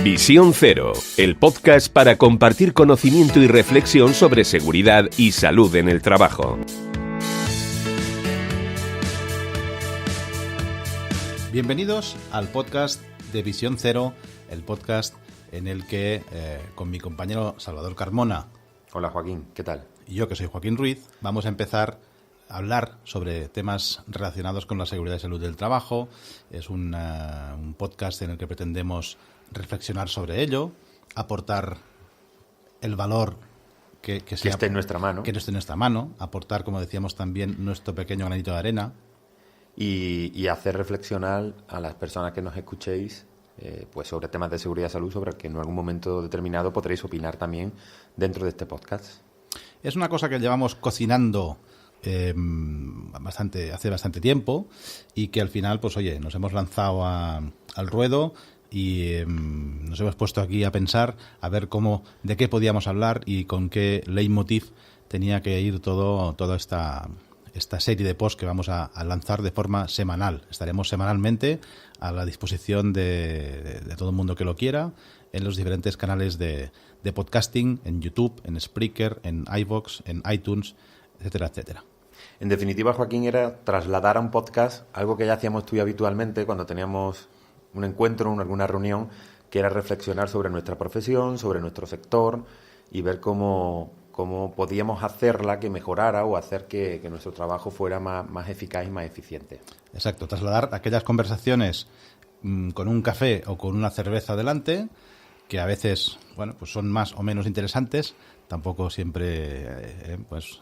Visión Cero, el podcast para compartir conocimiento y reflexión sobre seguridad y salud en el trabajo. Bienvenidos al podcast de Visión Cero, el podcast en el que con mi compañero Salvador Carmona. Hola Joaquín, ¿qué tal? Y yo, que soy Joaquín Ruiz, vamos a empezar a hablar sobre temas relacionados con la seguridad y salud del trabajo. Es un podcast en el que pretendemos reflexionar sobre ello, aportar el valor que esté en nuestra mano. Que esté en nuestra mano, aportar, como decíamos también, nuestro pequeño granito de arena. Y hacer reflexionar a las personas que nos escuchéis pues sobre temas de seguridad y salud, sobre que en algún momento determinado podréis opinar también dentro de este podcast. Es una cosa que llevamos cocinando hace bastante tiempo y que al final, pues oye, nos hemos lanzado al ruedo y nos hemos puesto aquí a pensar a ver de qué podíamos hablar y con qué leitmotiv tenía que ir toda esta serie de posts que vamos a lanzar de forma semanal. Estaremos semanalmente a la disposición de todo el mundo que lo quiera en los diferentes canales de podcasting, en YouTube, en Spreaker, en iVoox, en iTunes, etcétera, etcétera. En definitiva, Joaquín, era trasladar a un podcast algo que ya hacíamos tú y habitualmente cuando teníamos un encuentro, alguna reunión, que era reflexionar sobre nuestra profesión, sobre nuestro sector y ver cómo podíamos hacerla que mejorara o hacer que nuestro trabajo fuera más eficaz y más eficiente. Exacto, trasladar aquellas conversaciones con un café o con una cerveza delante, que a veces, bueno, pues son más o menos interesantes, tampoco siempre, pues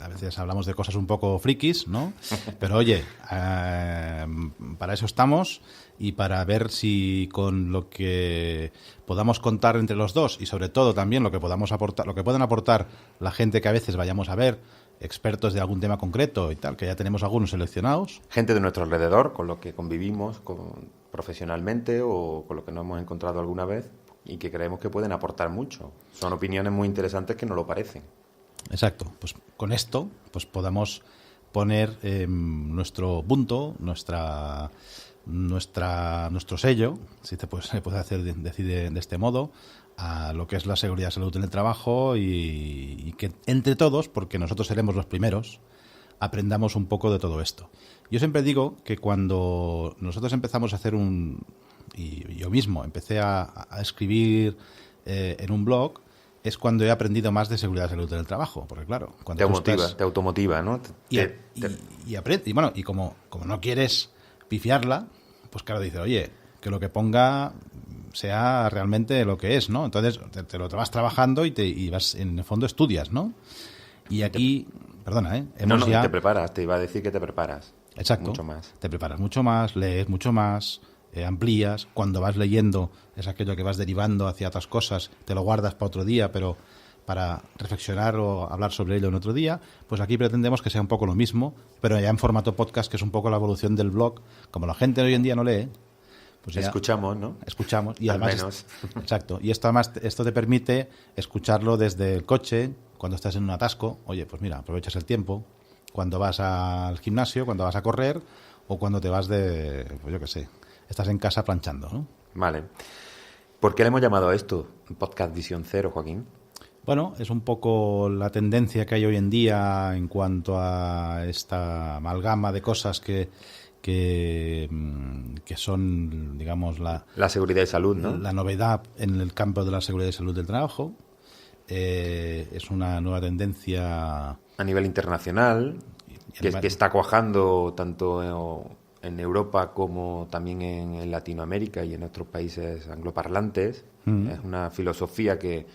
a veces hablamos de cosas un poco frikis, ¿no? Pero oye, para eso estamos y para ver si con lo que podamos contar entre los dos y sobre todo también lo que podamos aportar, lo que puedan aportar la gente que a veces vayamos a ver, expertos de algún tema concreto y tal, que ya tenemos algunos seleccionados. Gente de nuestro alrededor con lo que convivimos profesionalmente o con lo que nos hemos encontrado alguna vez y que creemos que pueden aportar mucho. Son opiniones muy interesantes que nos lo parecen. Exacto, pues con esto pues podamos poner nuestro punto, nuestro sello, si se puede decir de este modo, a lo que es la seguridad y salud en el trabajo y que entre todos, porque nosotros seremos los primeros, aprendamos un poco de todo esto. Yo siempre digo que cuando nosotros empezamos a hacer y yo mismo empecé a escribir en un blog, es cuando he aprendido más de seguridad y salud en el trabajo, porque claro, cuando te automotiva, ¿no? Y como no quieres pifiarla, pues claro, dice, oye, que lo que ponga sea realmente lo que es, ¿no? Entonces te lo vas trabajando y vas, en el fondo estudias, ¿no? Y aquí, perdona, te preparas, te iba a decir que te preparas. Exacto. Mucho más. Te preparas mucho más, lees mucho más, amplías. Cuando vas leyendo es aquello que vas derivando hacia otras cosas, te lo guardas para otro día, pero para reflexionar o hablar sobre ello en otro día. Pues aquí pretendemos que sea un poco lo mismo, pero ya en formato podcast, que es un poco la evolución del blog. Como la gente hoy en día no lee, pues ya escuchamos, ¿no? Escuchamos y además menos. Exacto. Y esto te permite escucharlo desde el coche, cuando estás en un atasco. Oye, pues mira, aprovechas el tiempo cuando vas al gimnasio, cuando vas a correr o cuando te vas pues yo qué sé, estás en casa planchando, ¿no? Vale. ¿Por qué le hemos llamado a esto Podcast Visión Cero, Joaquín? Bueno, es un poco la tendencia que hay hoy en día en cuanto a esta amalgama de cosas que son, digamos, la seguridad y salud, ¿no? La novedad en el campo de la seguridad y salud del trabajo. Es una nueva tendencia a nivel internacional que está cuajando tanto en Europa como también en Latinoamérica y en otros países angloparlantes. Es una filosofía que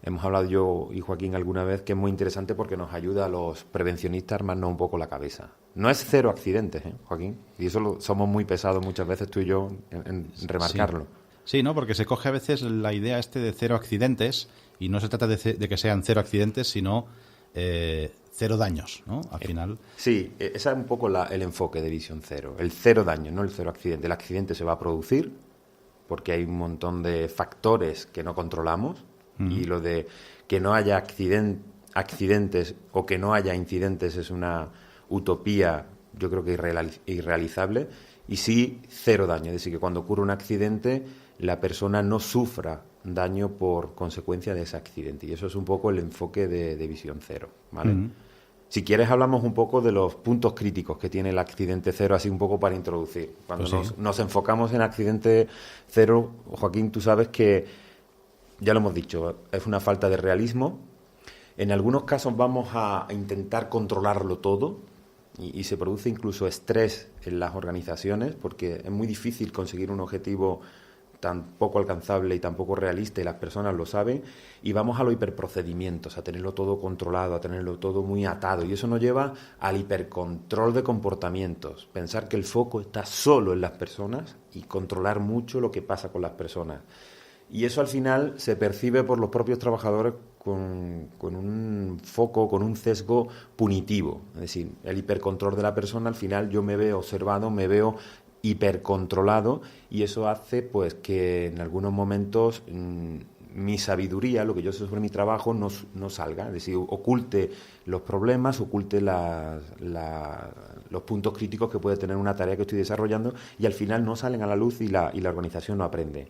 hemos hablado yo y Joaquín alguna vez, que es muy interesante porque nos ayuda a los prevencionistas a armarnos un poco la cabeza. No es cero accidentes, Joaquín, y eso somos muy pesados muchas veces tú y yo en remarcarlo. Sí, ¿no? Porque se coge a veces la idea de cero accidentes y no se trata de que sean cero accidentes, sino cero daños, ¿no? Al final. Sí, ese es un poco el enfoque de Visión Cero. El cero daño, no el cero accidente. El accidente se va a producir porque hay un montón de factores que no controlamos y lo de que no haya accidentes o que no haya incidentes es una utopía, yo creo que irrealizable. y sí cero daño. Es decir, que cuando ocurre un accidente, la persona no sufra daño por consecuencia de ese accidente. Y eso es un poco el enfoque de visión cero, ¿vale? Uh-huh. Si quieres, hablamos un poco de los puntos críticos que tiene el accidente cero, así un poco para introducir. Cuando nos enfocamos en accidente cero, Joaquín, tú sabes que, ya lo hemos dicho, es una falta de realismo. En algunos casos vamos a intentar controlarlo todo y se produce incluso estrés en las organizaciones porque es muy difícil conseguir un objetivo tan poco alcanzable y tan poco realista, y las personas lo saben, y vamos a los hiperprocedimientos, a tenerlo todo controlado, a tenerlo todo muy atado, y eso nos lleva al hipercontrol de comportamientos, pensar que el foco está solo en las personas y controlar mucho lo que pasa con las personas. Y eso al final se percibe por los propios trabajadores con un foco, con un sesgo punitivo. Es decir, el hipercontrol de la persona, al final yo me veo observado, me veo hipercontrolado, y eso hace pues que en algunos momentos mi sabiduría, lo que yo sé sobre mi trabajo, no salga. Es decir, oculte los problemas, oculte los puntos críticos que puede tener una tarea que estoy desarrollando, y al final no salen a la luz y la organización no aprende.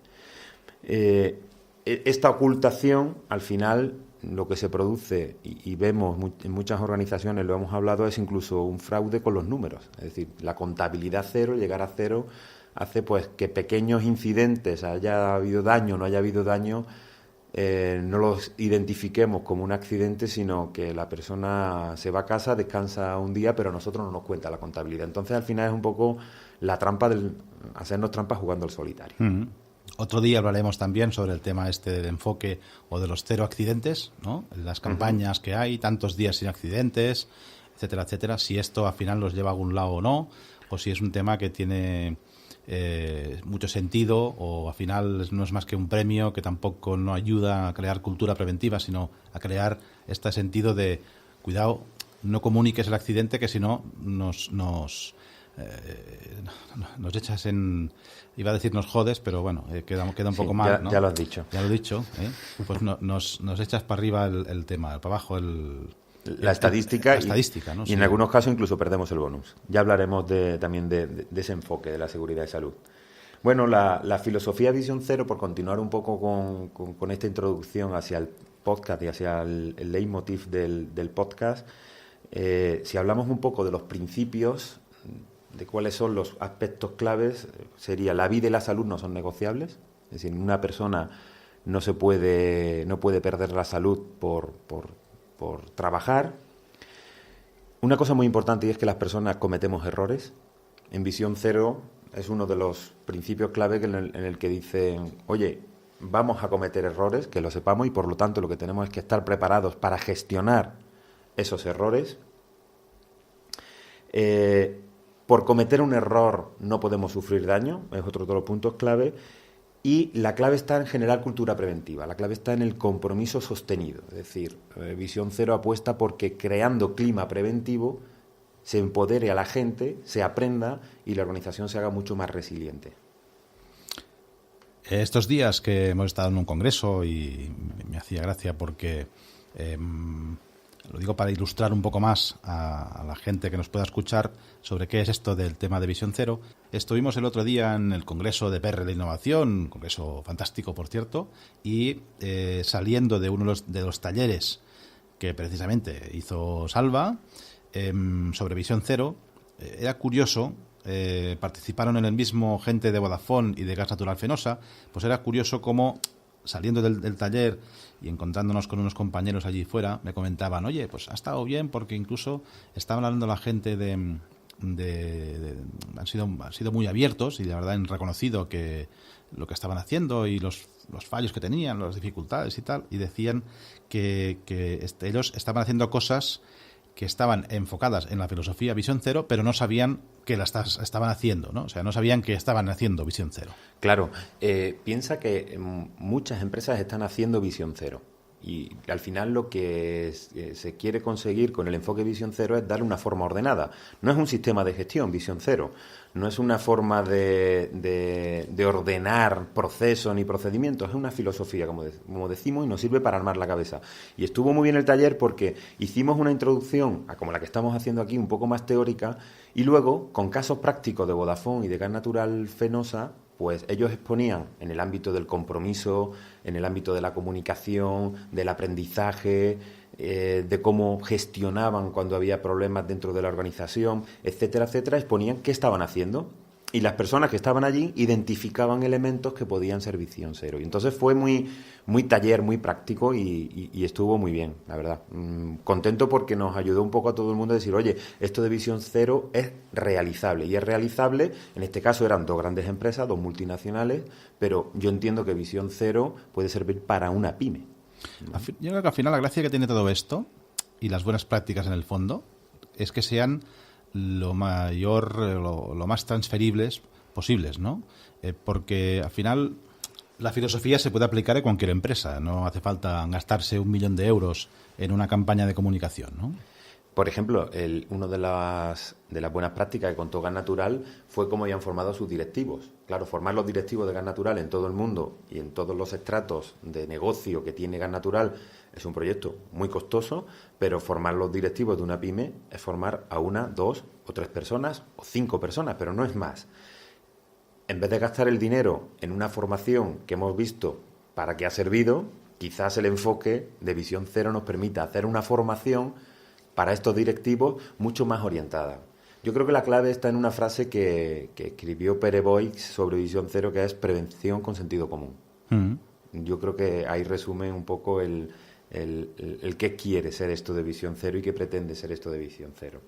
Esta ocultación, al final, lo que se produce, y vemos en muchas organizaciones, lo hemos hablado, es incluso un fraude con los números. Es decir, la contabilidad cero, llegar a cero, hace pues que pequeños incidentes, haya habido daño o no haya habido daño, no los identifiquemos como un accidente, sino que la persona se va a casa, descansa un día, pero a nosotros no nos cuenta la contabilidad. Entonces, al final es un poco la trampa del hacernos trampas jugando al solitario. Uh-huh. Otro día hablaremos también sobre el tema de enfoque o de los cero accidentes, ¿no? Las campañas que hay, tantos días sin accidentes, etcétera, etcétera. Si esto al final los lleva a algún lado o no, o si es un tema que tiene mucho sentido, o al final no es más que un premio que tampoco no ayuda a crear cultura preventiva, sino a crear este sentido de cuidado, no comuniques el accidente, que si no nos echas en... Iba a decir nos jodes, pero bueno, queda un poco mal, ¿no? Ya lo has dicho. Ya lo he dicho, ¿eh? Pues nos echas para arriba el tema, para abajo la estadística, ¿no? Y en algunos casos incluso perdemos el bonus. Ya hablaremos también de ese enfoque de la seguridad y salud. Bueno, la filosofía Visión Cero, por continuar un poco con esta introducción hacia el podcast y hacia el leitmotiv del podcast, si hablamos un poco de los principios, de cuáles son los aspectos claves, sería la vida y la salud no son negociables. Es decir, una persona no puede perder la salud por trabajar. Una cosa muy importante, y es que las personas cometemos errores. En Visión Cero es uno de los principios clave en el que dicen, oye, vamos a cometer errores, que lo sepamos, y por lo tanto lo que tenemos es que estar preparados para gestionar esos errores. Por cometer un error no podemos sufrir daño, es otro de los puntos clave, y la clave está en generar cultura preventiva, la clave está en el compromiso sostenido, es decir, Visión Cero apuesta porque creando clima preventivo se empodere a la gente, se aprenda y la organización se haga mucho más resiliente. Estos días que hemos estado en un congreso, y me hacía gracia porque... lo digo para ilustrar un poco más a la gente que nos pueda escuchar sobre qué es esto del tema de Visión Cero. Estuvimos el otro día en el Congreso de PR de Innovación, un congreso fantástico, por cierto, y saliendo de uno de los talleres que precisamente hizo Salva sobre Visión Cero, era curioso, participaron en el mismo gente de Vodafone y de Gas Natural Fenosa, pues era curioso cómo, saliendo del taller y encontrándonos con unos compañeros allí fuera, me comentaban, oye, pues ha estado bien, porque incluso estaban hablando la gente han sido muy abiertos y de verdad han reconocido que lo que estaban haciendo y los fallos que tenían, las dificultades y tal, y decían que ellos estaban haciendo cosas que estaban enfocadas en la filosofía Visión Cero, pero no sabían que las estaban haciendo, ¿no? O sea, no sabían que estaban haciendo Visión Cero. Claro, piensa que muchas empresas están haciendo Visión Cero Y al final lo que se quiere conseguir con el enfoque Visión Cero es darle una forma ordenada. No es un sistema de gestión, Visión Cero. No es una forma de ordenar procesos ni procedimientos. Es una filosofía, como decimos, y nos sirve para armar la cabeza. Y estuvo muy bien el taller porque hicimos una introducción, como la que estamos haciendo aquí, un poco más teórica, y luego, con casos prácticos de Vodafone y de Gas Natural Fenosa, pues ellos exponían en el ámbito del compromiso, en el ámbito de la comunicación, del aprendizaje, de cómo gestionaban cuando había problemas dentro de la organización, etcétera, etcétera, exponían qué estaban haciendo. Y las personas que estaban allí identificaban elementos que podían ser Visión Cero. Y entonces fue muy taller, muy práctico y estuvo muy bien, la verdad. Contento porque nos ayudó un poco a todo el mundo a decir, oye, esto de Visión Cero es realizable. Y es realizable, en este caso eran 2 grandes empresas, 2 multinacionales, pero yo entiendo que Visión Cero puede servir para una pyme. Yo creo que al final la gracia que tiene todo esto y las buenas prácticas en el fondo es que sean lo más transferibles posibles, ¿no? Porque al final la filosofía se puede aplicar a cualquier empresa. No hace falta gastarse 1 millón de euros en una campaña de comunicación, ¿no? Por ejemplo, una de las buenas prácticas que contó Gas Natural fue cómo habían formado a sus directivos. Claro, formar los directivos de Gas Natural en todo el mundo y en todos los estratos de negocio que tiene Gas Natural es un proyecto muy costoso, pero formar los directivos de una pyme es formar a 1, 2 o 3 personas o 5 personas, pero no es más. En vez de gastar el dinero en una formación que hemos visto para qué ha servido, quizás el enfoque de Visión Cero nos permita hacer una formación para estos directivos mucho más orientada. Yo creo que la clave está en una frase que escribió Pere Boix sobre Visión Cero, que es prevención con sentido común. Yo creo que ahí resume un poco el qué quiere ser esto de Visión Cero y qué pretende ser esto de Visión Cero.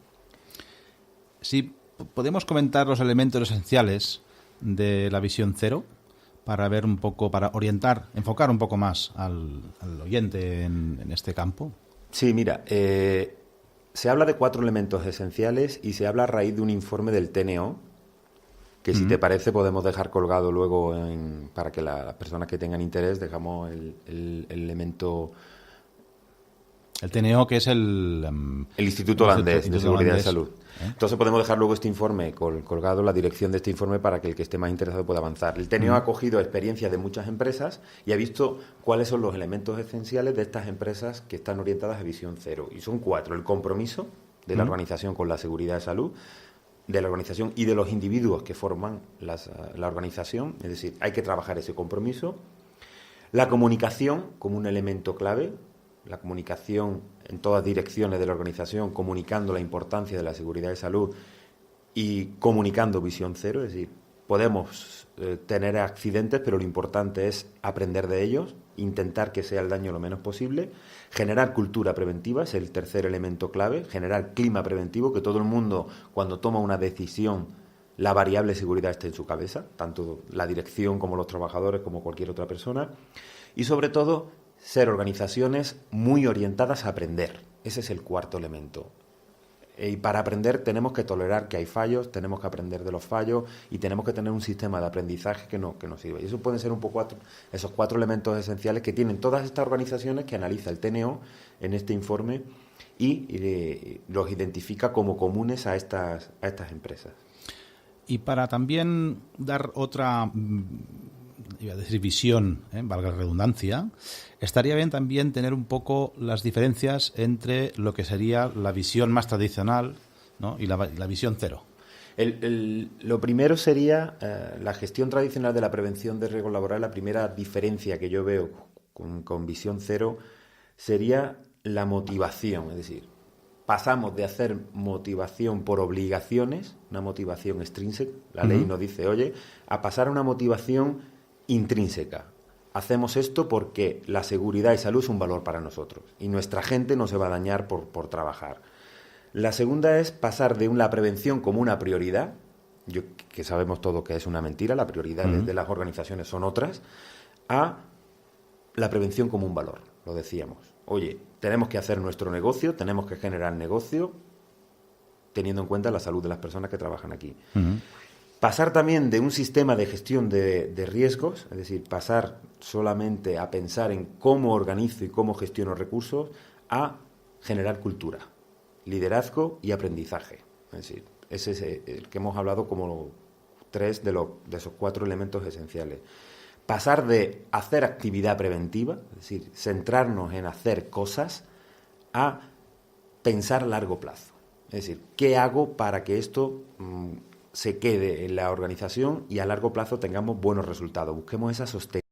Sí, podemos comentar los elementos esenciales de la Visión Cero para ver un poco, para orientar, enfocar un poco más al oyente en este campo. Sí, mira, se habla de 4 elementos esenciales y se habla a raíz de un informe del TNO, que si te parece podemos dejar colgado luego para que las personas que tengan interés dejamos el elemento. El TNO, que es el Instituto Holandés de Seguridad y Salud. Entonces podemos dejar luego este informe colgado, la dirección de este informe, para que el que esté más interesado pueda avanzar. El TNO ha cogido experiencias de muchas empresas y ha visto cuáles son los elementos esenciales de estas empresas que están orientadas a Visión Cero. Y son 4. El compromiso de la organización con la seguridad y salud, de la organización y de los individuos que forman la organización. Es decir, hay que trabajar ese compromiso. La comunicación como un elemento clave. La comunicación en todas direcciones de la organización, comunicando la importancia de la seguridad y salud y comunicando Visión Cero. Es decir, podemos tener accidentes, pero lo importante es aprender de ellos, intentar que sea el daño lo menos posible, generar cultura preventiva, es el tercer elemento clave, generar clima preventivo, que todo el mundo, cuando toma una decisión, la variable seguridad esté en su cabeza, tanto la dirección como los trabajadores, como cualquier otra persona, y sobre todo ser organizaciones muy orientadas a aprender. Ese es el 4 elemento. Y para aprender tenemos que tolerar que hay fallos, tenemos que aprender de los fallos y tenemos que tener un sistema de aprendizaje que nos sirva. Y eso pueden ser un poco esos 4 elementos esenciales que tienen todas estas organizaciones que analiza el TNO en este informe y los identifica como comunes a estas empresas. Y para también dar otra, iba a decir visión, valga la redundancia, estaría bien también tener un poco las diferencias entre lo que sería la visión más tradicional, ¿no?, y la Visión Cero. Lo primero sería la gestión tradicional de la prevención de riesgos laborales. La primera diferencia que yo veo con Visión Cero sería la motivación, es decir, pasamos de hacer motivación por obligaciones, una motivación extrínseca, la ley nos dice, oye, a pasar a una motivación intrínseca. Hacemos esto porque la seguridad y salud es un valor para nosotros y nuestra gente no se va a dañar por trabajar. La segunda es pasar de la prevención como una prioridad, que sabemos todo que es una mentira, la prioridad de las organizaciones son otras, a la prevención como un valor, lo decíamos. Oye, tenemos que hacer nuestro negocio, tenemos que generar negocio teniendo en cuenta la salud de las personas que trabajan aquí. Pasar también de un sistema de gestión de riesgos, es decir, pasar solamente a pensar en cómo organizo y cómo gestiono recursos, a generar cultura, liderazgo y aprendizaje. Es decir, ese es el que hemos hablado como 3 de esos 4 elementos esenciales. Pasar de hacer actividad preventiva, es decir, centrarnos en hacer cosas, a pensar a largo plazo. Es decir, ¿qué hago para que esto se quede en la organización y a largo plazo tengamos buenos resultados? Busquemos esa sostenibilidad.